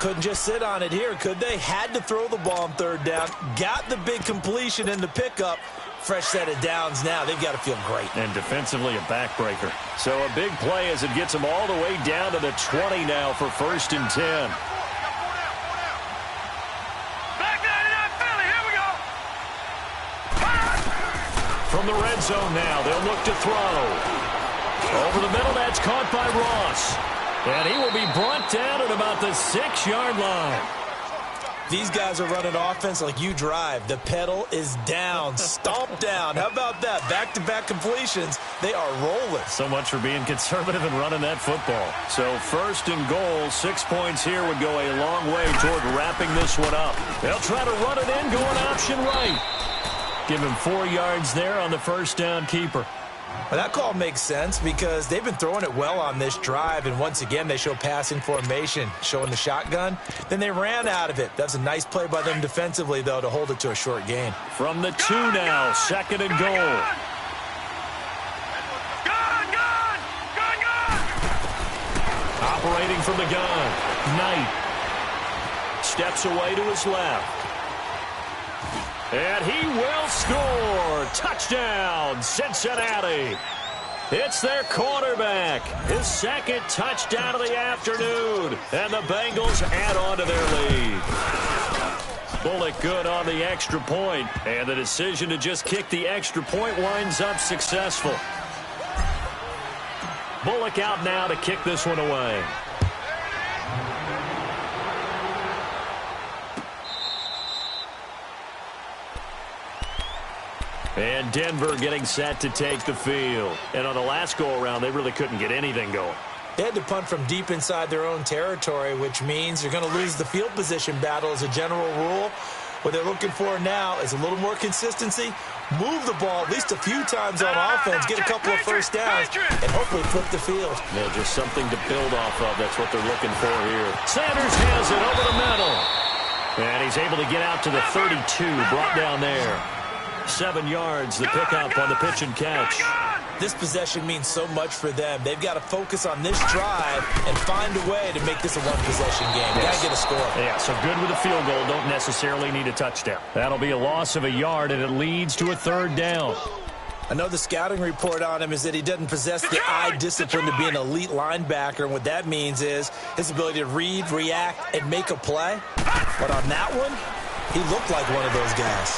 couldn't just sit on it here, could they? Had to throw the ball on third down, got the big completion in the pickup. Fresh set of downs now. They've got to feel great. And defensively, a backbreaker. So a big play as it gets them all the way down to the 20 now for 1st and 10. From the red zone now, they'll look to throw. Over the middle, that's caught by Ross. And he will be brought down at about the 6-yard line. These guys are running offense like you drive. The pedal is down, stomp down. How about that? Back-to-back completions. They are rolling. So much for being conservative and running that football. So 1st and goal, 6 points here would go a long way toward wrapping this one up. They'll try to run it in, going option right. Give him 4 yards there on the 1st down keeper. Well, that call makes sense because they've been throwing it well on this drive, and once again they show passing formation, showing the shotgun. Then they ran out of it. That's a nice play by them defensively, though, to hold it to a short gain. From the 2 now, 2nd and goal. Operating from the gun, Knight steps away to his left. And he will score. Touchdown, Cincinnati. It's their quarterback. His 2nd touchdown of the afternoon. And the Bengals add on to their lead. Bullock good on the extra point. And the decision to just kick the extra point winds up successful. Bullock out now to kick this one away. And Denver getting set to take the field. And on the last go-around, they really couldn't get anything going. They had to punt from deep inside their own territory, which means you're going to lose the field position battle as a general rule. What they're looking for now is a little more consistency, move the ball at least a few times on offense, get a couple of 1st downs, and hopefully flip the field. Yeah, just something to build off of. That's what they're looking for here. Sanders has it over the middle. And he's able to get out to the 32, brought down there. 7 yards, the pickup on the pitch and catch. This possession means so much for them. They've got to focus on this drive and find a way to make this a one-possession game. Yes. Got to get a score. Yeah, so good with a field goal. Don't necessarily need a touchdown. That'll be a loss of a yard, and it leads to a 3rd down. I know the scouting report on him is that he doesn't possess the eye discipline to be an elite linebacker, and what that means is his ability to read, react, and make a play. But on that one, he looked like one of those guys.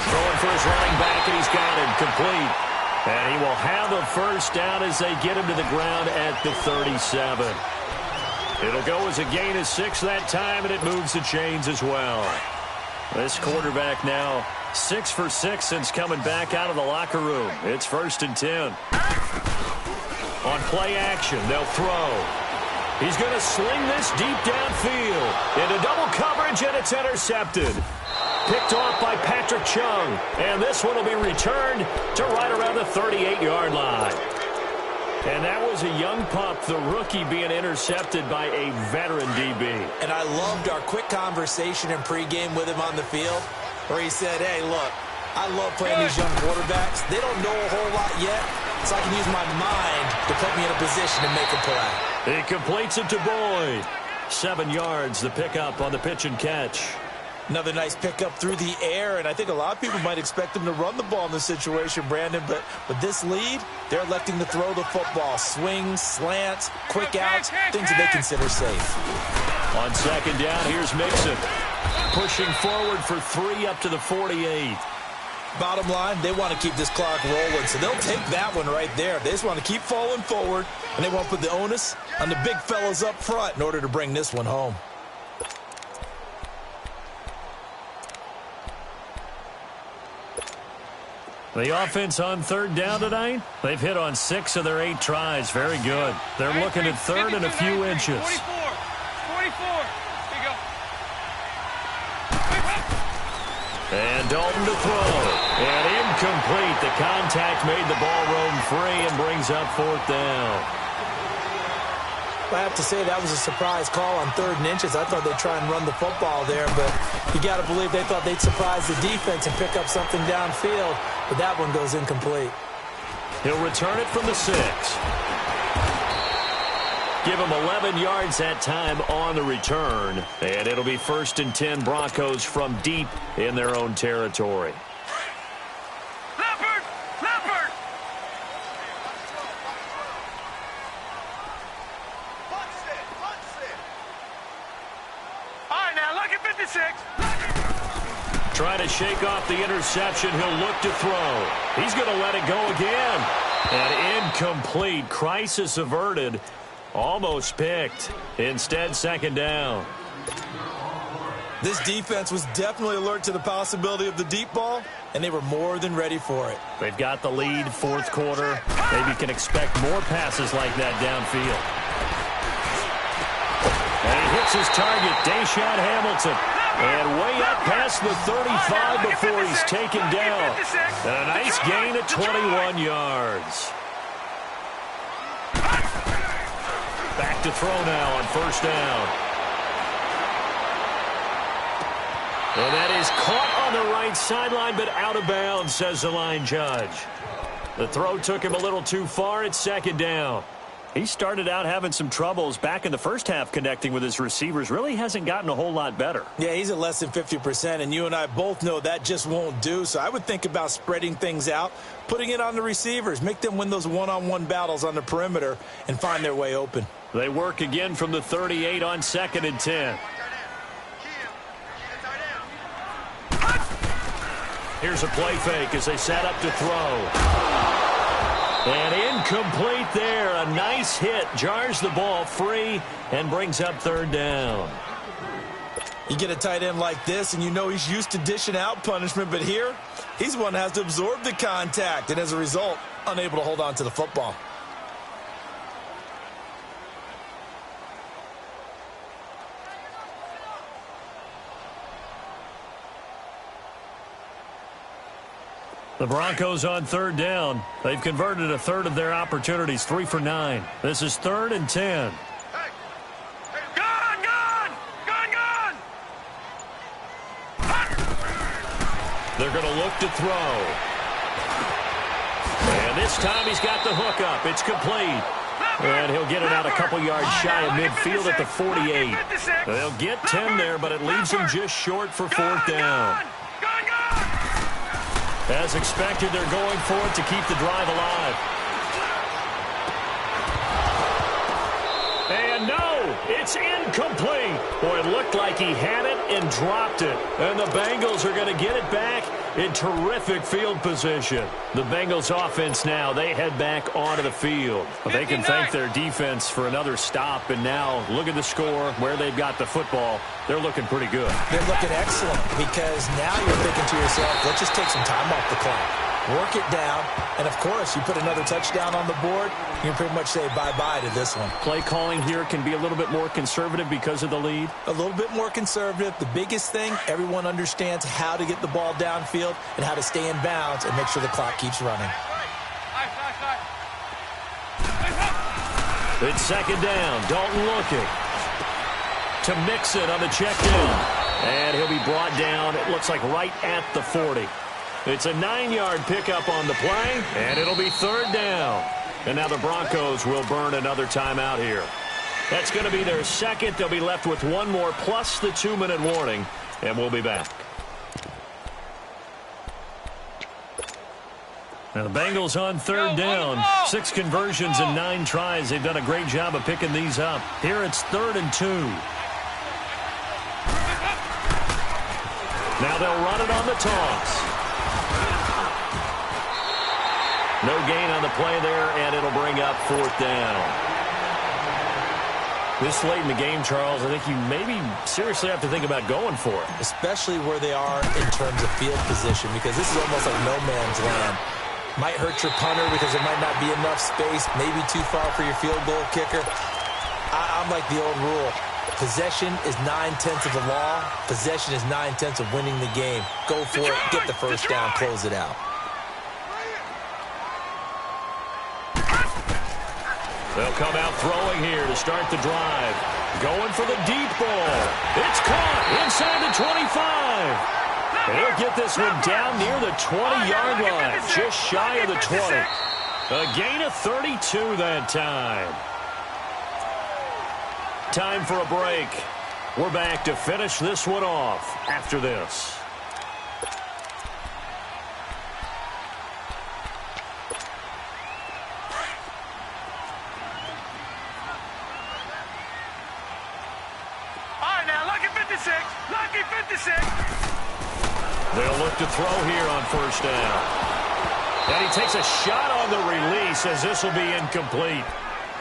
Throwing for his running back, and he's got him complete. And he will have a 1st down as they get him to the ground at the 37. It'll go as a gain of 6 that time, and it moves the chains as well. This quarterback now 6 for 6 since coming back out of the locker room. It's 1st and 10. On play action, they'll throw. He's going to sling this deep downfield into double coverage, and it's intercepted. Picked off by Patrick Chung, and this one will be returned to right around the 38-yard line. And that was a young pup, the rookie, being intercepted by a veteran DB. And I loved our quick conversation in pregame with him on the field, where he said, hey, look, I love playing these young quarterbacks. They don't know a whole lot yet, so I can use my mind to put me in a position to make a play. He completes it to Boyd. 7 yards, the pickup on the pitch and catch. Another nice pickup through the air, and I think a lot of people might expect him to run the ball in this situation, Brandon, but with this lead, they're electing to throw the football. Swings, slants, quick outs, things that they consider safe. On 2nd down, here's Mixon. Pushing forward for 3 up to the 48. Bottom line, they want to keep this clock rolling, so they'll take that one right there. They just want to keep falling forward, and they want to put the onus on the big fellas up front in order to bring this one home. The offense on 3rd down tonight, they've hit on 6 of their 8 tries. Very good. They're looking at 3rd and a few inches. 44. Here you go. And Dalton to throw. And incomplete. The contact made the ball roam free and brings up 4th down. I have to say that was a surprise call on 3rd and inches. I thought they'd try and run the football there, but you got to believe they thought they'd surprise the defense and pick up something downfield, but that one goes incomplete. He'll return it from the 6. Give him 11 yards that time on the return. And it'll be 1st and 10 Broncos from deep in their own territory. Leopard! Leopard! All right, now, look at 56. Trying to shake off the interception. He'll look to throw. He's going to let it go again. And incomplete. Crisis averted. Almost picked. Instead, 2nd down. This defense was definitely alert to the possibility of the deep ball, and they were more than ready for it. They've got the lead, 4th quarter. Maybe can expect more passes like that downfield. And he hits his target, Deshaun Hamilton. And way up past the 35 before he's taken down. And a nice gain of 21 yards. Back to throw now on 1st down. And that is caught on the right sideline, but out of bounds, says the line judge. The throw took him a little too far. It's 2nd down. He started out having some troubles back in the first half connecting with his receivers. Really hasn't gotten a whole lot better. Yeah, he's at less than 50%, and you and I both know that just won't do. So I would think about spreading things out, putting it on the receivers, make them win those one-on-one battles on the perimeter and find their way open. They work again from the 38 on 2nd and 10. Here's a play fake as they set up to throw. And incomplete there. A nice hit. Jars the ball free and brings up 3rd down. You get a tight end like this, and you know he's used to dishing out punishment, but here, he's one that has to absorb the contact, and as a result, unable to hold on to the football. The Broncos on 3rd down. They've converted a third of their opportunities, 3 for 9. This is 3rd and 10. Gone! Gone! Gone! Gone! They're going to look to throw. And this time he's got the hook up. It's complete. And he'll get it out a couple yards shy of midfield at the 48. They'll get 10 there, but it leaves him just short for 4th down. As expected, they're going for it to keep the drive alive. And no, it's incomplete. Boy, it looked like he had it and dropped it. And the Bengals are going to get it back in terrific field position. The Bengals offense now, they head back onto the field. They can thank their defense for another stop. And now look at the score, where they've got the football. They're looking pretty good. They're looking excellent because now you're thinking to yourself, let's just take some time off the clock. Work it down, and of course, you put another touchdown on the board, you can pretty much say bye-bye to this one. Play calling here can be a little bit more conservative because of the lead. A little bit more conservative. The biggest thing, everyone understands how to get the ball downfield and how to stay in bounds and make sure the clock keeps running. It's 2nd down. Dalton looking to Mixon on the check down. And he'll be brought down, it looks like right at the 40. It's a 9-yard pickup on the play, and it'll be 3rd down. And now the Broncos will burn another timeout here. That's going to be their 2nd. They'll be left with 1 more plus the 2-minute warning, and we'll be back. Now the Bengals on 3rd down. 6 conversions and 9 tries. They've done a great job of picking these up. Here it's 3rd and 2. Now they'll run it on the toss. No gain on the play there, and it'll bring up 4th down. This late in the game, Charles, I think you maybe seriously have to think about going for it. Especially where they are in terms of field position, because this is almost like no man's land. Might hurt your punter because there might not be enough space, maybe too far for your field goal kicker. I'm like the old rule. Possession is 9/10 of the law. Possession is 9/10 of winning the game. Go for it, get the first down, close it out. They'll come out throwing here to start the drive. Going for the deep ball. It's caught inside the 25. They'll get this one down near the 20-yard line, just shy of the 20. A gain of 32 that time. Time for a break. We're back to finish this one off after this. All right, now, lucky 56. Lucky 56. They'll look to throw here on first down. And he takes a shot on the release as this will be incomplete.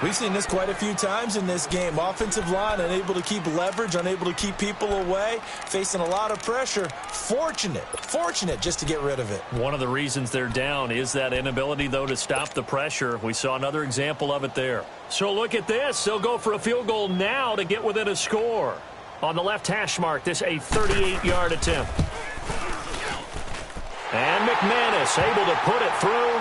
We've seen this quite a few times in this game. Offensive line unable to keep leverage, unable to keep people away, facing a lot of pressure. Fortunate just to get rid of it. One of the reasons they're down is that inability, though, to stop the pressure. We saw another example of it there. So look at this. They'll go for a field goal now to get within a score. On the left hash mark, this a 38-yard attempt. And McManus able to put it through.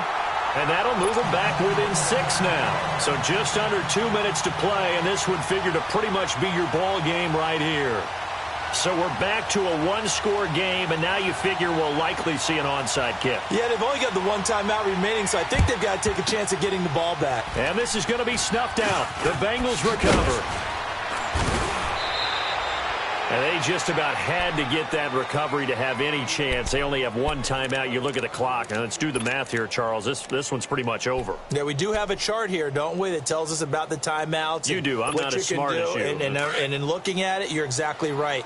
And that'll move them back within 6 now. So just under 2 minutes to play, and this would figure to pretty much be your ball game right here. So we're back to a one-score game, and now you figure we'll likely see an onside kick. Yeah, they've only got the one timeout remaining, so I think they've got to take a chance at getting the ball back. And this is going to be snuffed out. The Bengals recover. And they just about had to get that recovery to have any chance. They only have one timeout. You look at the clock, and let's do the math here, Charles. This one's pretty much over. Yeah, we do have a chart here, don't we, that tells us about the timeouts. You do. I'm not as smart as you. And in looking at it, you're exactly right.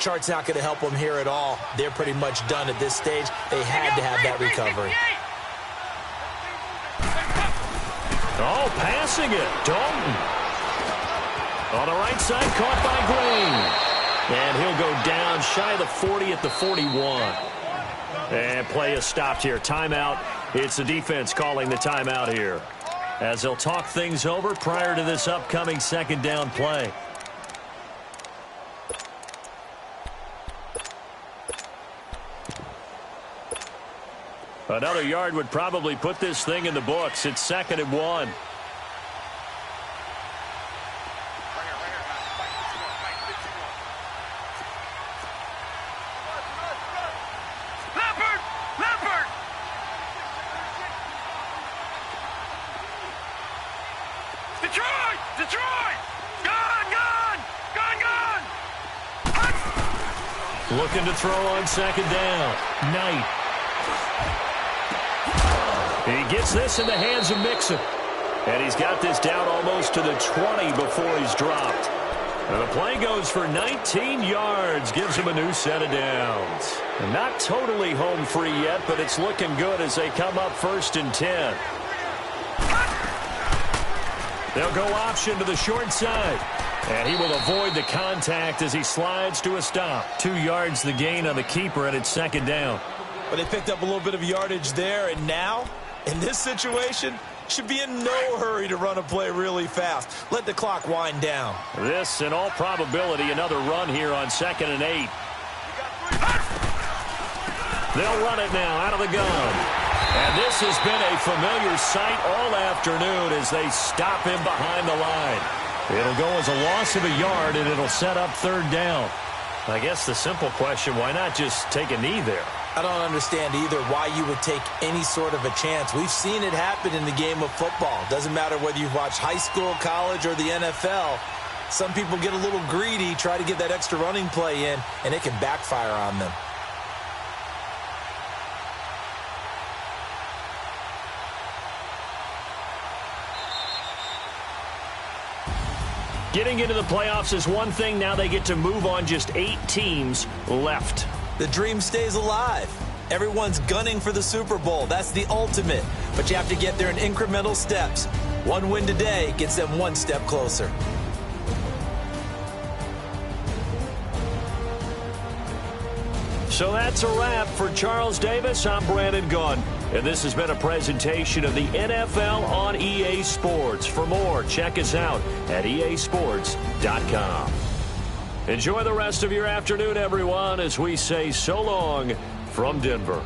Chart's not going to help them here at all. They're pretty much done at this stage. They had to have that recovery. Oh, passing it. Dalton. On the right side, caught by Green. And he'll go down shy of the 40 at the 41. And play is stopped here. Timeout. It's the defense calling the timeout here, as they'll talk things over prior to this upcoming second down play. Another yard would probably put this thing in the books. It's 2nd and 1. Looking to throw on 2nd down. Knight. He gets this in the hands of Mixon. And he's got this down almost to the 20 before he's dropped. And the play goes for 19 yards. Gives him a new set of downs. And not totally home free yet, but it's looking good as they come up 1st and 10. They'll go option to the short side. And he will avoid the contact as he slides to a stop. 2 yards the gain on the keeper, and it's 2nd down. But they picked up a little bit of yardage there, and now, in this situation, should be in no hurry to run a play really fast. Let the clock wind down. This, in all probability, another run here on 2nd and 8. They'll run it now out of the gun. And this has been a familiar sight all afternoon as they stop him behind the line. It'll go as a loss of a yard, and it'll set up 3rd down. I guess the simple question, why not just take a knee there? I don't understand either why you would take any sort of a chance. We've seen it happen in the game of football. Doesn't matter whether you've watched high school, college, or the NFL. Some people get a little greedy, try to get that extra running play in, and it can backfire on them. Getting into the playoffs is one thing. Now they get to move on. Just 8 teams left. The dream stays alive. Everyone's gunning for the Super Bowl. That's the ultimate. But you have to get there in incremental steps. One win today gets them one step closer. So that's a wrap for Charles Davis. I'm Brandon Gunn. And this has been a presentation of the NFL on EA Sports. For more, check us out at easports.com. Enjoy the rest of your afternoon, everyone, as we say so long from Denver.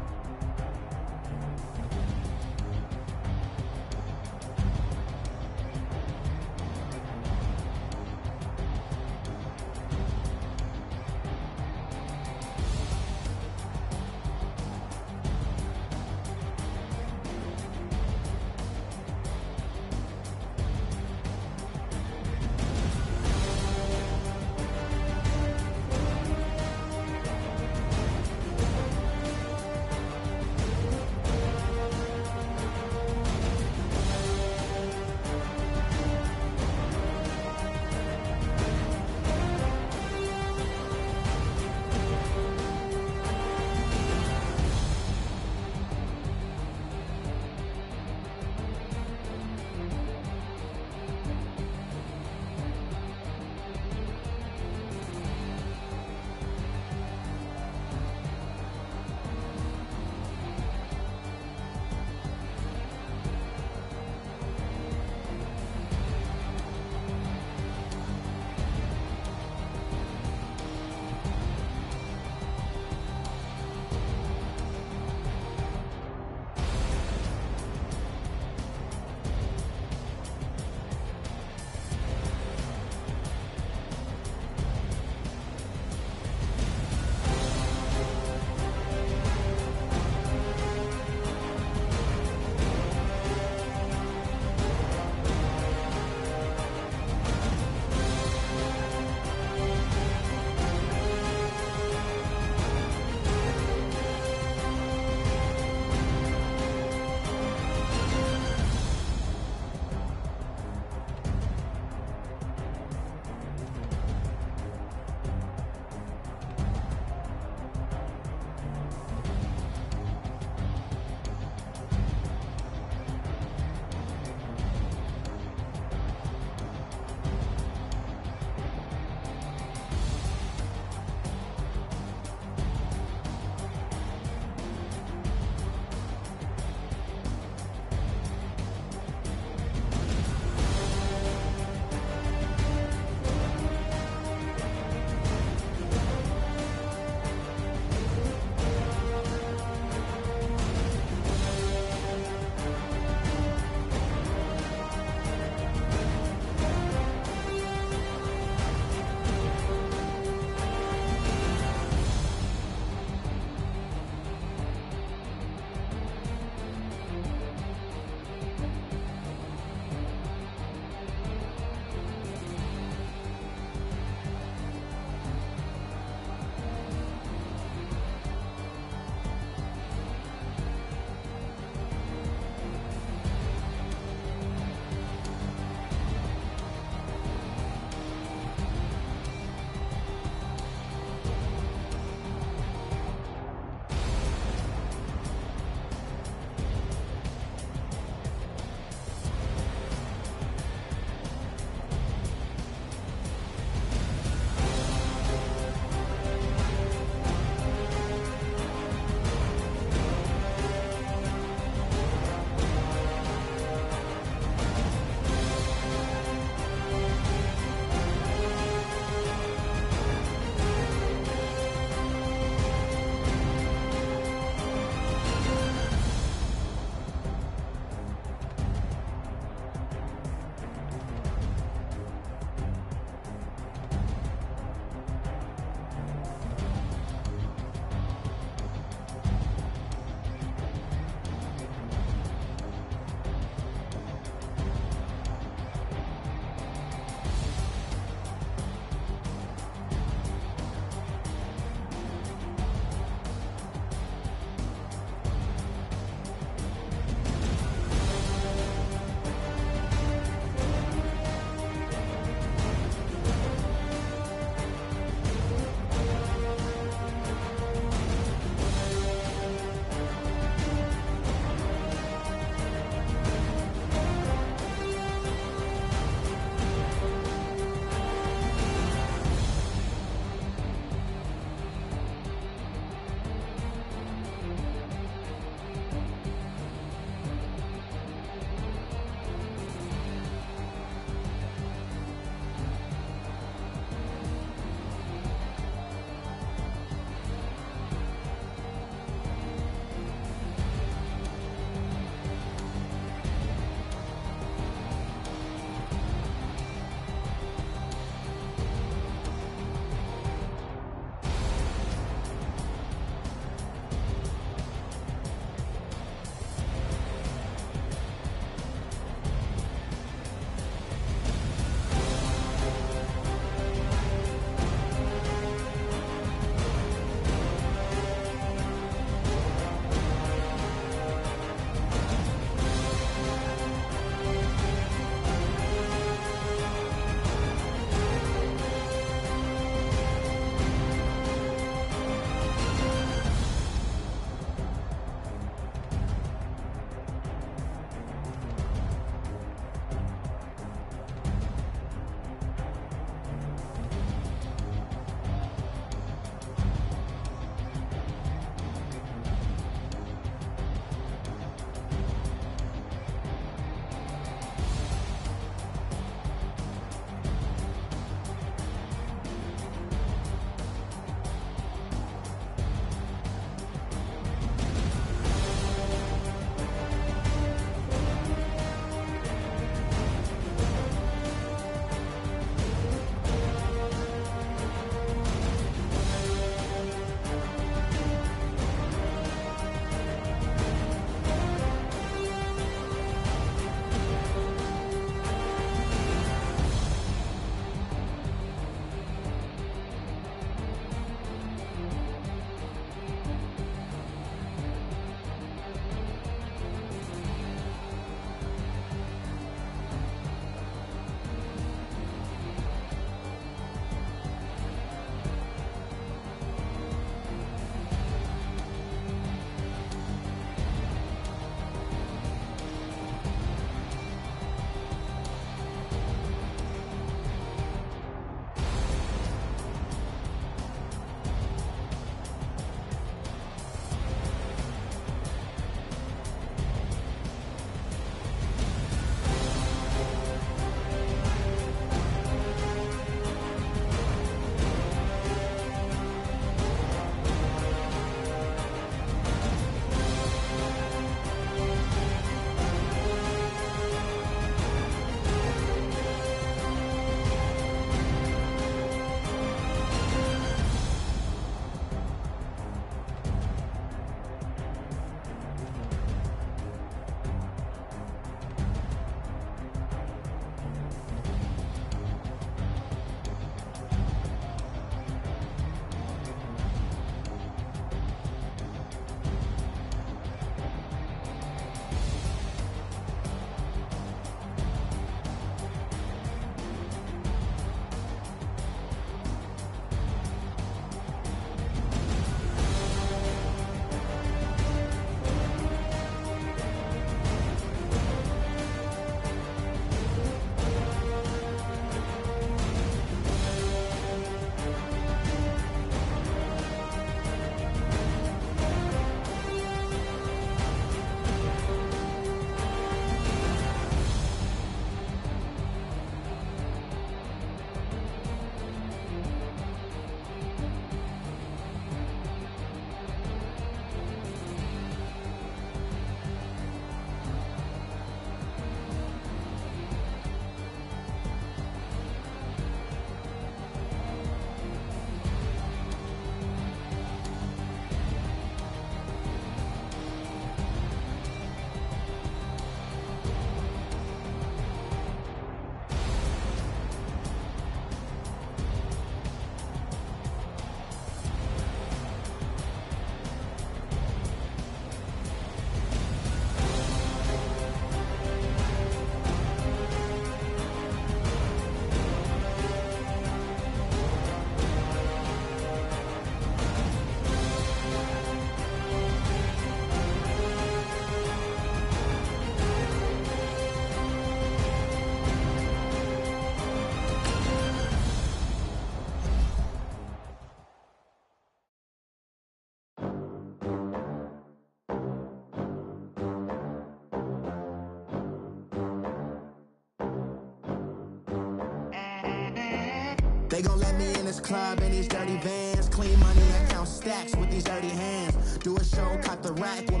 They gon' let me in this club in these dirty vans. Clean money and count stacks with these dirty hands. Do a show, cop the rack with